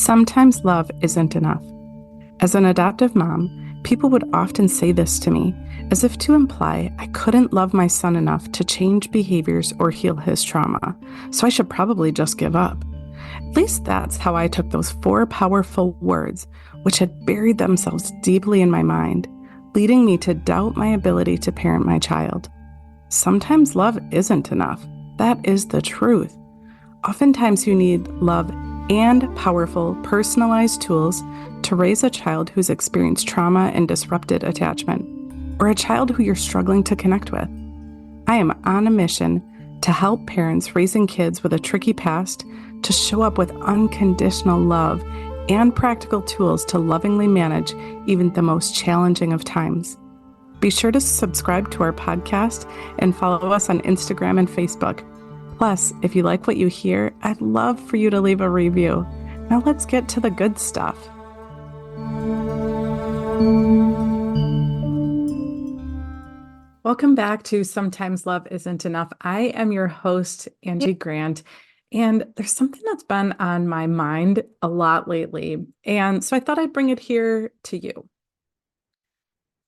Sometimes love isn't enough. As an adoptive mom, people would often say this to me, as if to imply I couldn't love my son enough to change behaviors or heal his trauma, so I should probably just give up. At least that's how I took those four powerful words, which had buried themselves deeply in my mind, leading me to doubt my ability to parent my child. Sometimes love isn't enough. That is the truth. Oftentimes, you need love and powerful, personalized tools to raise a child who's experienced trauma and disrupted attachment, or a child who you're struggling to connect with. I am on a mission to help parents raising kids with a tricky past to show up with unconditional love and practical tools to lovingly manage even the most challenging of times. Be sure to subscribe to our podcast and follow us on Instagram and Facebook. Plus, if you like what you hear, I'd love for you to leave a review. Now let's get to the good stuff. Welcome back to Sometimes Love Isn't Enough. I am your host, Angie Grandt, and there's something that's been on my mind a lot lately, and so I thought I'd bring it here to you.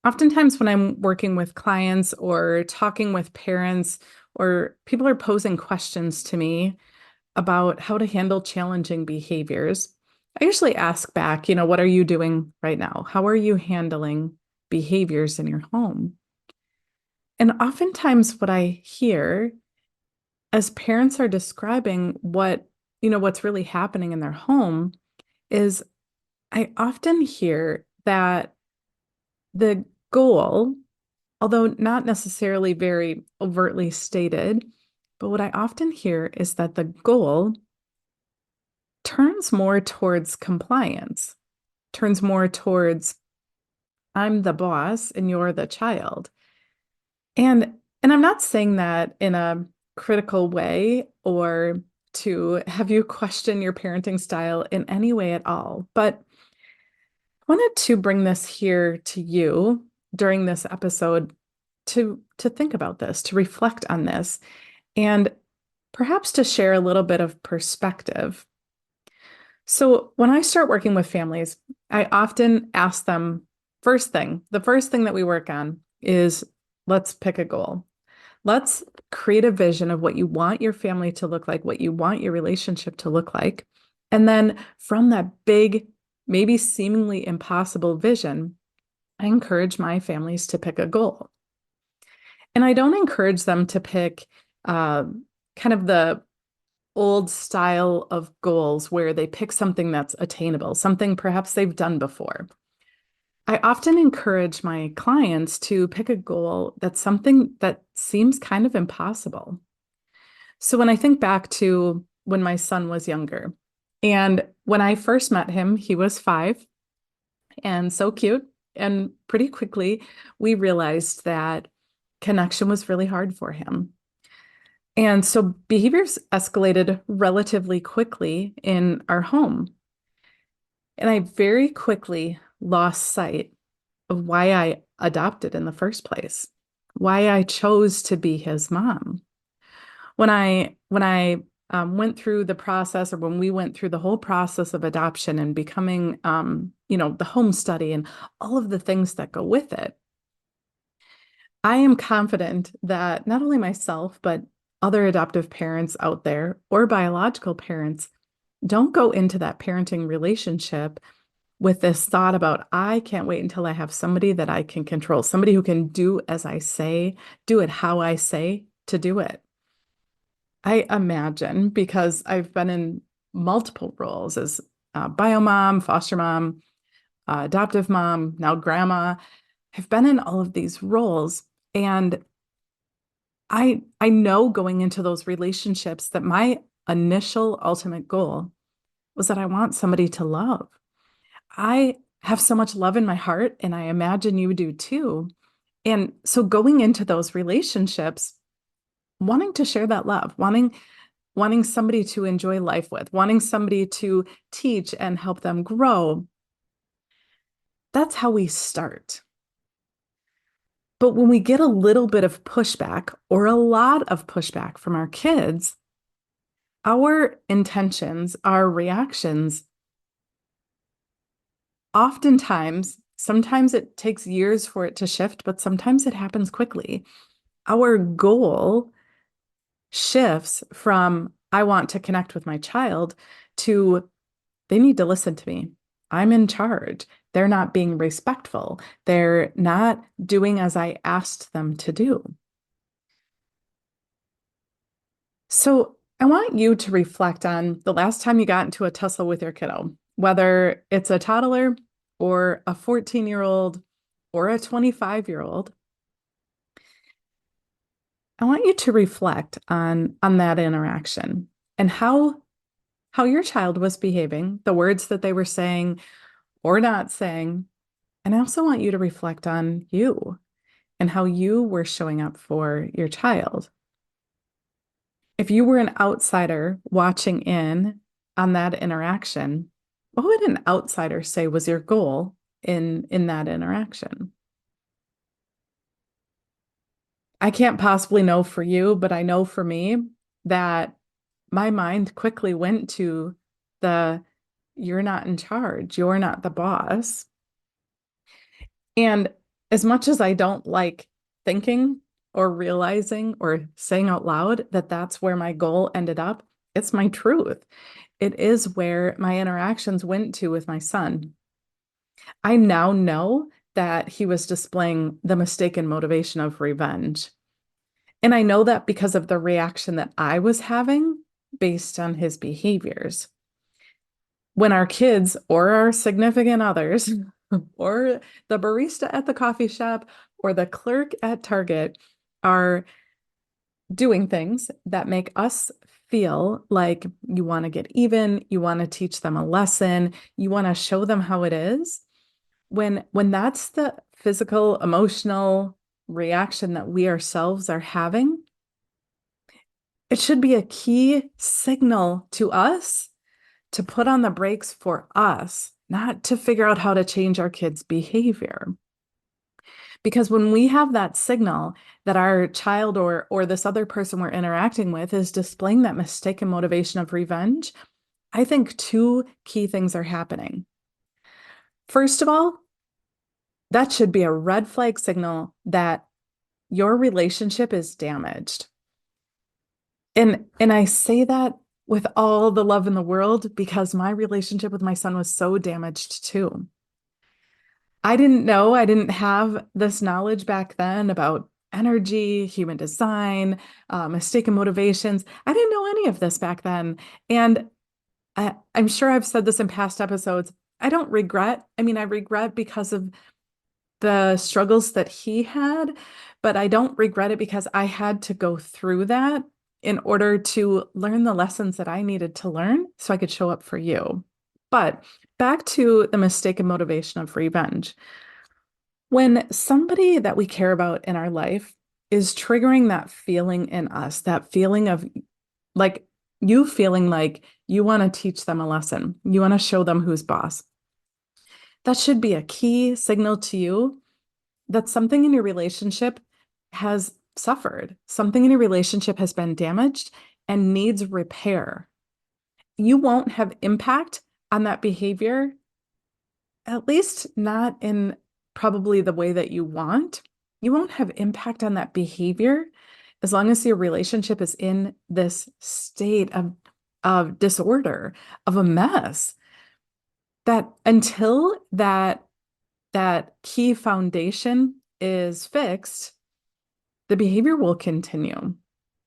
Oftentimes when I'm working with clients or talking with parents, or people are posing questions to me about how to handle challenging behaviors, I usually ask back, what are you doing right now? How are you handling behaviors in your home? And oftentimes what I hear as parents are describing what's really happening in their home is I often hear that the goal, although not necessarily very overtly stated, but what I often hear is that the goal turns more towards compliance, turns more towards I'm the boss and you're the child. And I'm not saying that in a critical way or to have you question your parenting style in any way at all, but I wanted to bring this here to you during this episode to think about this, to reflect on this, and perhaps to share a little bit of perspective. So when I start working with families, I often ask them, the first thing that we work on is let's pick a goal. Let's create a vision of what you want your family to look like, what you want your relationship to look like. And then from that big, maybe seemingly impossible vision, I encourage my families to pick a goal. And I don't encourage them to pick kind of the old style of goals where they pick something that's attainable, something perhaps they've done before. I often encourage my clients to pick a goal that's something that seems kind of impossible. So when I think back to when my son was younger, and when I first met him, he was 5 and so cute. And pretty quickly, we realized that connection was really hard for him. And so behaviors escalated relatively quickly in our home. And I very quickly lost sight of why I adopted in the first place, why I chose to be his mom. When I went through the process, or when we went through the whole process of adoption and becoming, the home study and all of the things that go with it, I am confident that not only myself, but other adoptive parents out there or biological parents don't go into that parenting relationship with this thought about, I can't wait until I have somebody that I can control, somebody who can do as I say, do it how I say to do it. I imagine, because I've been in multiple roles as bio mom, foster mom, adoptive mom, now grandma. I've been in all of these roles, and I know going into those relationships that my initial ultimate goal was that I want somebody to love. I have so much love in my heart, and I imagine you do too. And so going into those relationships, wanting to share that love, wanting somebody to enjoy life with, wanting somebody to teach and help them grow. That's how we start. But when we get a little bit of pushback or a lot of pushback from our kids, our intentions, our reactions Oftentimes, sometimes it takes years for it to shift, but sometimes it happens quickly. Our goal shifts from I want to connect with my child to they need to listen to me. I'm in charge. They're not being respectful. They're not doing as I asked them to do. So I want you to reflect on the last time you got into a tussle with your kiddo, whether it's a toddler or a 14-year-old or a 25-year-old. I want you to reflect on that interaction and how your child was behaving, the words that they were saying or not saying. And I also want you to reflect on you and how you were showing up for your child. If you were an outsider watching in on that interaction, what would an outsider say was your goal in that interaction? I can't possibly know for you, but I know for me that my mind quickly went to the you're not in charge, you're not the boss. And as much as I don't like thinking or realizing or saying out loud that that's where my goal ended up, it's my truth. It is where my interactions went to with my son. I now know that he was displaying the mistaken motivation of revenge. And I know that because of the reaction that I was having based on his behaviors. When our kids or our significant others or the barista at the coffee shop or the clerk at Target are doing things that make us feel like you want to get even, you want to teach them a lesson, you want to show them how it is. When that's the physical, emotional reaction that we ourselves are having, it should be a key signal to us to put on the brakes for us, not to figure out how to change our kids' behavior. Because when we have that signal that our child or this other person we're interacting with is displaying that mistaken motivation of revenge, I think two key things are happening. First of all, that should be a red flag signal that your relationship is damaged. And I say that with all the love in the world because my relationship with my son was so damaged too. I didn't know, I didn't have this knowledge back then about energy, human design, mistaken motivations. I didn't know any of this back then. And I'm sure I've said this in past episodes. I don't regret. I mean, I regret because of the struggles that he had, but I don't regret it because I had to go through that in order to learn the lessons that I needed to learn so I could show up for you. But back to the mistaken motivation of revenge. When somebody that we care about in our life is triggering that feeling in us, that feeling of like you feeling like you want to teach them a lesson, you want to show them who's boss, that should be a key signal to you that something in your relationship has suffered, something in your relationship has been damaged and needs repair. You won't have impact on that behavior, at least not in probably the way that you want. You won't have impact on that behavior as long as your relationship is in this state of disorder, of a mess. That until that key foundation is fixed, the behavior will continue.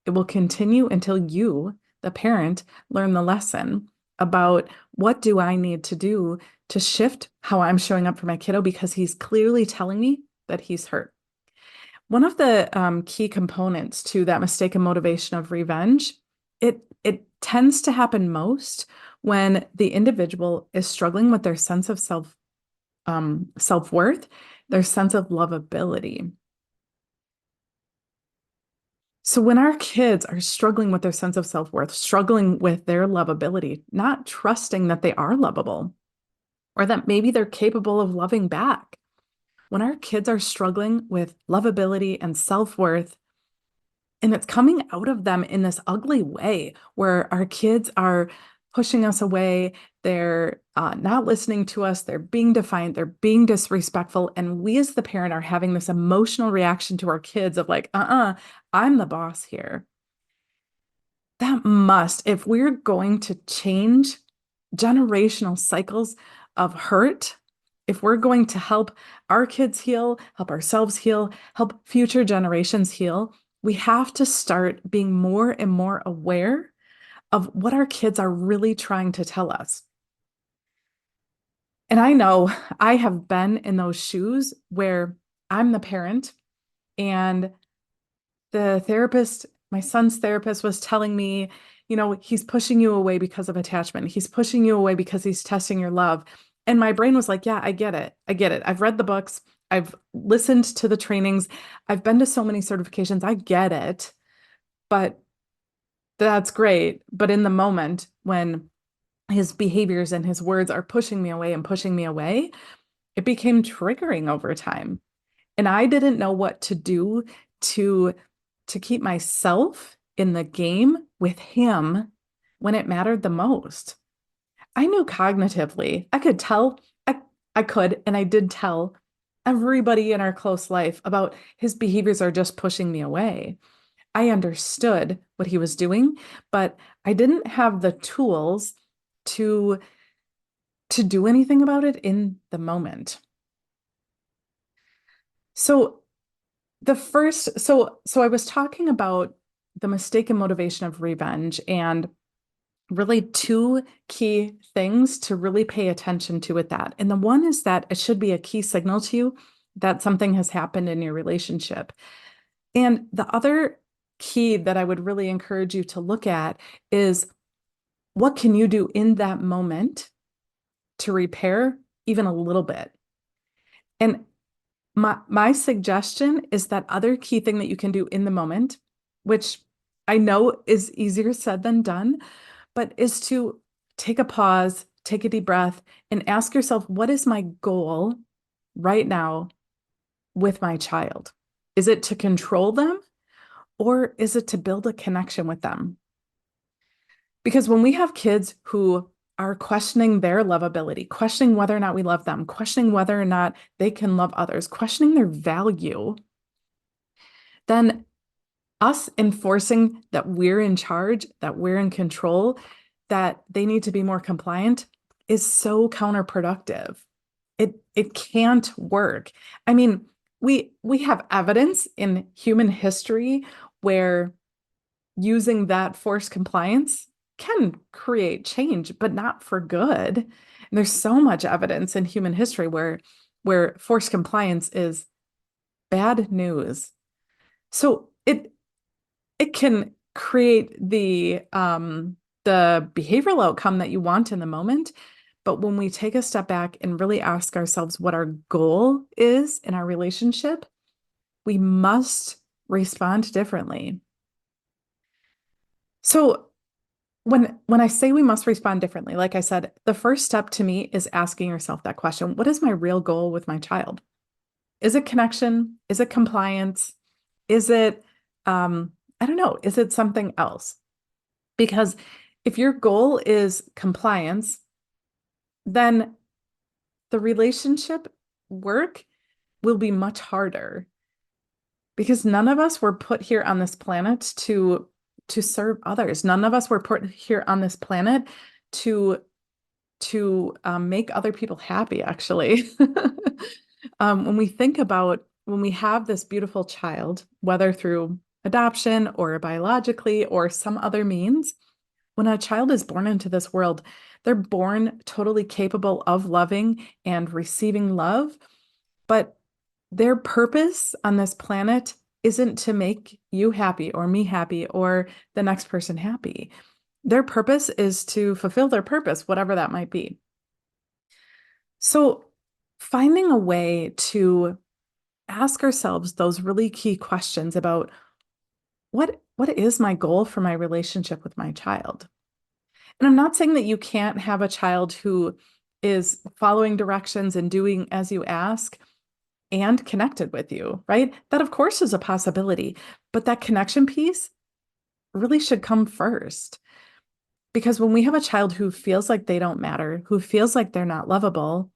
It will continue until you, the parent, learn the lesson about what do I need to do to shift how I'm showing up for my kiddo because he's clearly telling me that he's hurt. One of the key components to that mistaken motivation of revenge, it tends to happen most when the individual is struggling with their sense of self-worth, their sense of lovability. So when our kids are struggling with their sense of self-worth, struggling with their lovability, not trusting that they are lovable or that maybe they're capable of loving back, when our kids are struggling with lovability and self-worth, and it's coming out of them in this ugly way where our kids are pushing us away. They're not listening to us. They're being defiant. They're being disrespectful. And we as the parent are having this emotional reaction to our kids of like, I'm the boss here. That must, if we're going to change generational cycles of hurt, if we're going to help our kids heal, help ourselves heal, help future generations heal, we have to start being more and more aware of what our kids are really trying to tell us. And I know I have been in those shoes where I'm the parent and the therapist, my son's therapist, was telling me, he's pushing you away because of attachment. He's pushing you away because he's testing your love. And my brain was like, yeah, I get it. I get it. I've read the books. I've listened to the trainings. I've been to so many certifications. I get it. But that's great. But in the moment when his behaviors and his words are pushing me away and pushing me away, it became triggering over time. And I didn't know what to do to keep myself in the game with him when it mattered the most. I knew cognitively. I could tell, I could, and I did tell everybody in our close life about his behaviors are just pushing me away. I understood what he was doing, but I didn't have the tools to do anything about it in the moment. So so I was talking about the mistaken motivation of revenge and really two key things to really pay attention to with that. And the one is that it should be a key signal to you that something has happened in your relationship. And the other key that I would really encourage you to look at is what can you do in that moment to repair even a little bit? And my suggestion is that other key thing that you can do in the moment, which I know is easier said than done, but is to take a pause, take a deep breath, and ask yourself, what is my goal right now with my child? Is it to control them or is it to build a connection with them? Because when we have kids who are questioning their lovability, questioning whether or not we love them, questioning whether or not they can love others, questioning their value, then us enforcing that we're in charge, that we're in control, that they need to be more compliant is so counterproductive. It can't work. I mean, we have evidence in human history where using that forced compliance can create change, but not for good. And there's so much evidence in human history where forced compliance is bad news. So it can create the behavioral outcome that you want in the moment. But when we take a step back and really ask ourselves what our goal is in our relationship, we must respond differently. So when I say we must respond differently, like I said, the first step to me is asking yourself that question. What is my real goal with my child? Is it connection? Is it compliance? Is it, I don't know, is it something else? Because if your goal is compliance, then the relationship work will be much harder because none of us were put here on this planet to serve others. None of us were put here on this planet to make other people happy, actually. When we think about when we have this beautiful child, whether through adoption or biologically or some other means, when a child is born into this world, they're born totally capable of loving and receiving love, but their purpose on this planet isn't to make you happy or me happy or the next person happy. Their purpose is to fulfill their purpose, whatever that might be. So finding a way to ask ourselves those really key questions about what is my goal for my relationship with my child? And I'm not saying that you can't have a child who is following directions and doing as you ask and connected with you, right? That, of course, is a possibility, but that connection piece really should come first. Because when we have a child who feels like they don't matter, who feels like they're not lovable,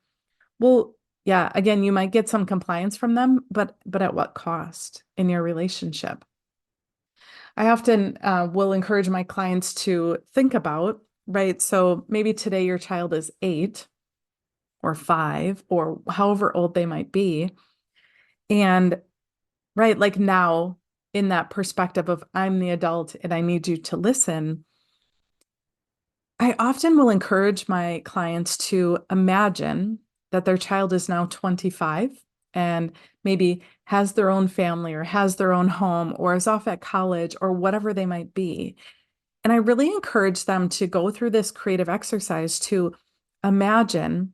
well, yeah, again, you might get some compliance from them, but at what cost in your relationship? I often will encourage my clients to think about, right? So maybe today your child is 8 or 5 or however old they might be. And right, like now in that perspective of I'm the adult and I need you to listen, I often will encourage my clients to imagine that their child is now 25 and maybe has their own family or has their own home or is off at college or whatever they might be. And I really encourage them to go through this creative exercise to imagine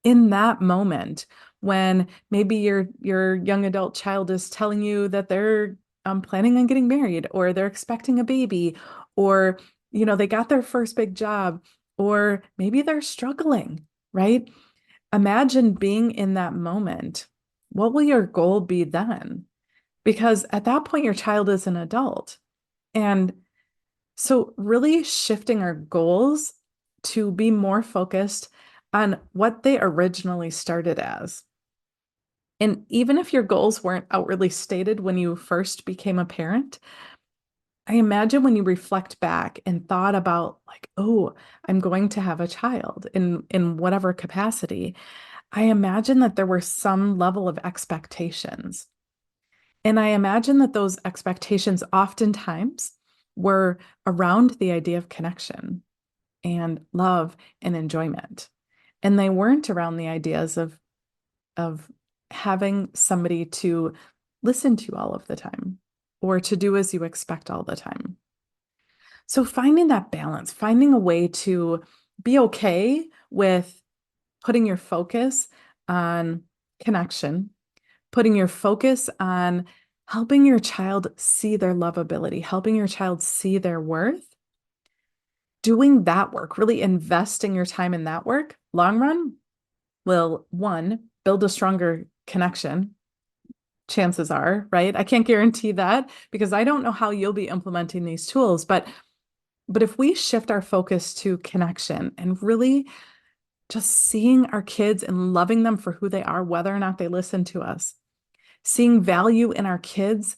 in that moment when maybe your young adult child is telling you that they're planning on getting married or they're expecting a baby or they got their first big job or maybe they're struggling, right? Imagine being in that moment. What will your goal be then? Because at that point your child is an adult. And so really shifting our goals to be more focused on what they originally started as. And even if your goals weren't outwardly stated when you first became a parent, I imagine when you reflect back and thought about like, oh, I'm going to have a child in whatever capacity, I imagine that there were some level of expectations. And I imagine that those expectations oftentimes were around the idea of connection and love and enjoyment. And they weren't around the ideas of having somebody to listen to all of the time or to do as you expect all the time. So finding that balance, finding a way to be okay with putting your focus on connection, putting your focus on helping your child see their lovability, helping your child see their worth, doing that work, really investing your time in that work, long run will, one, build a stronger connection. Chances are, right? I can't guarantee that because I don't know how you'll be implementing these tools, but if we shift our focus to connection and really just seeing our kids and loving them for who they are, whether or not they listen to us, seeing value in our kids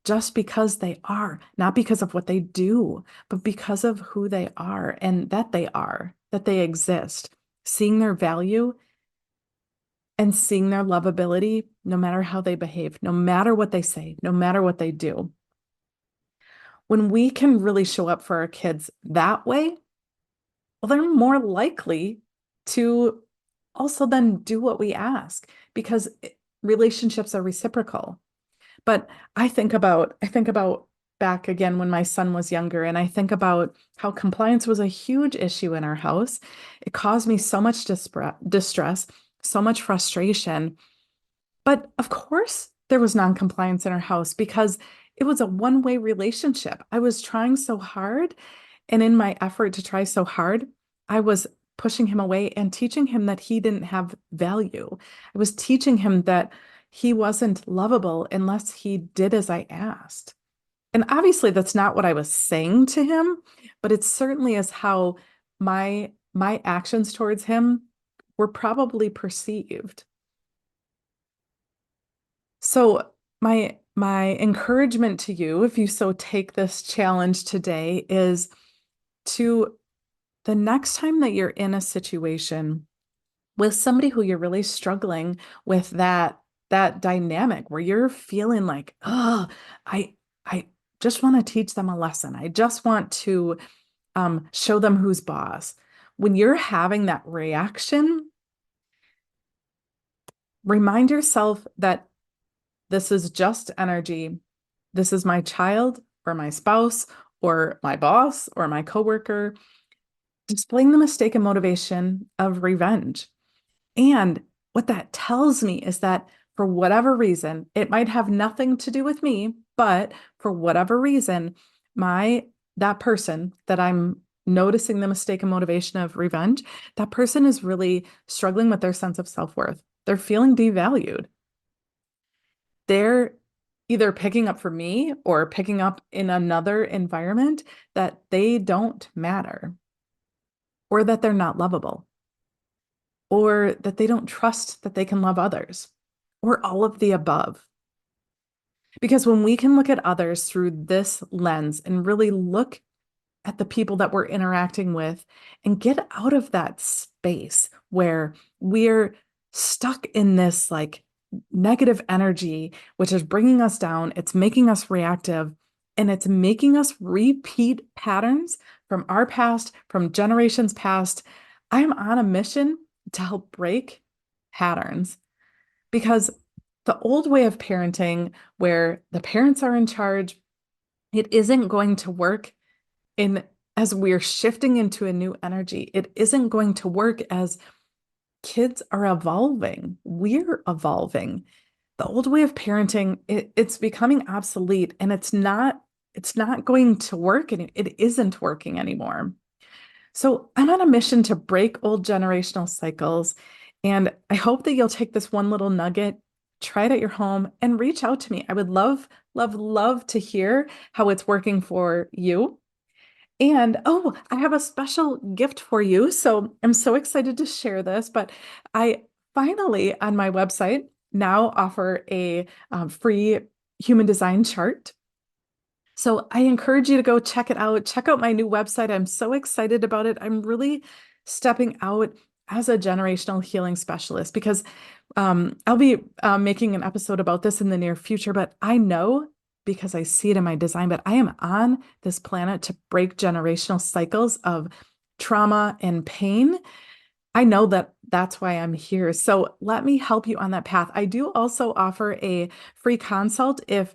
just because they are, not because of what they do, but because of who they are and that they exist, seeing their value and seeing their lovability, no matter how they behave, no matter what they say, no matter what they do. When we can really show up for our kids that way, well, they're more likely to also then do what we ask because relationships are reciprocal. But I think about back again when my son was younger, and I think about how compliance was a huge issue in our house. It caused me so much distress, so much frustration. But of course, there was non-compliance in our house because it was a one-way relationship. I was trying so hard, and in my effort to try so hard, I was pushing him away and teaching him that he didn't have value. I was teaching him that he wasn't lovable unless he did as I asked. And obviously that's not what I was saying to him, but it certainly is how my actions towards him were probably perceived. So my encouragement to you, if you so take this challenge today, is to the next time that you're in a situation with somebody who you're really struggling with that dynamic where you're feeling like, oh, I just want to teach them a lesson. I just want to show them who's boss. When you're having that reaction, remind yourself that this is just energy. This is my child or my spouse or my boss or my coworker displaying the mistaken motivation of revenge. And what that tells me is that for whatever reason, it might have nothing to do with me, but for whatever reason, that person that I'm noticing the mistaken motivation of revenge, that person is really struggling with their sense of self-worth. They're feeling devalued. They're either picking up for me or picking up in another environment that they don't matter, or that they're not lovable, or that they don't trust that they can love others, or all of the above. Because when we can look at others through this lens and really look at the people that we're interacting with and get out of that space where we're stuck in this like negative energy, which is bringing us down, it's making us reactive, and it's making us repeat patterns from our past, from generations past. I'm on a mission to help break patterns because the old way of parenting, where the parents are in charge, it isn't going to work in as we're shifting into a new energy. It isn't going to work as kids are evolving. We're evolving. The old way of parenting, it's becoming obsolete, and it's not going to work, and it isn't working anymore. So I'm on a mission to break old generational cycles. And I hope that you'll take this one little nugget, try it at your home, and reach out to me. I would love, love, love to hear how it's working for you. And oh, I have a special gift for you. So I'm so excited to share this, but I finally on my website now offer a free human design chart. So I encourage you to go check it out. Check out my new website. I'm so excited about it. I'm really stepping out as a generational healing specialist because I'll be making an episode about this in the near future, but I know because I see it in my design, but I am on this planet to break generational cycles of trauma and pain. I know that that's why I'm here. So let me help you on that path. I do also offer a free consult if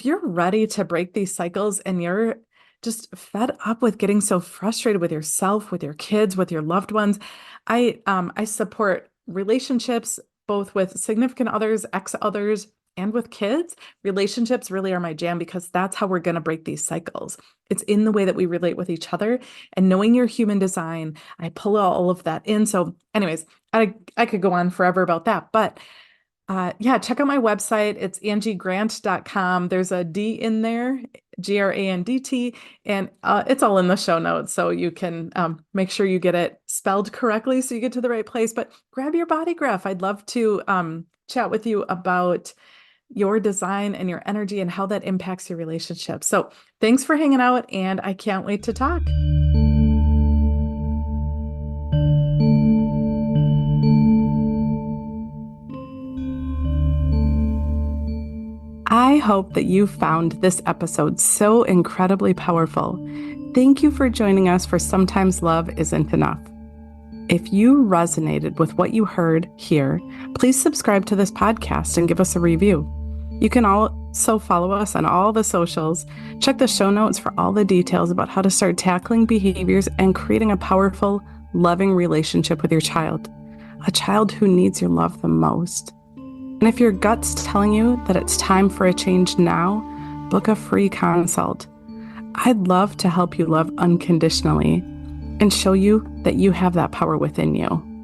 you're ready to break these cycles and you're just fed up with getting so frustrated with yourself, with your kids, with your loved ones. I support relationships both with significant others, ex-others, and with kids. Relationships really are my jam because that's how we're going to break these cycles. It's in the way that we relate with each other, and knowing your human design, I pull all of that in. So anyways, I could go on forever about that, but yeah, check out my website. It's angiegrant.com. There's a D in there, Grandt, and it's all in the show notes. So you can make sure you get it spelled correctly so you get to the right place. But grab your body graph. I'd love to chat with you about your design and your energy and how that impacts your relationship. So thanks for hanging out, and I can't wait to talk. I hope that you found this episode so incredibly powerful. Thank you for joining us for Sometimes Love Isn't Enough. If you resonated with what you heard here, please subscribe to this podcast and give us a review. You can also follow us on all the socials. Check the show notes for all the details about how to start tackling behaviors and creating a powerful, loving relationship with your child, a child who needs your love the most. And if your gut's telling you that it's time for a change now, book a free consult. I'd love to help you love unconditionally and show you that you have that power within you.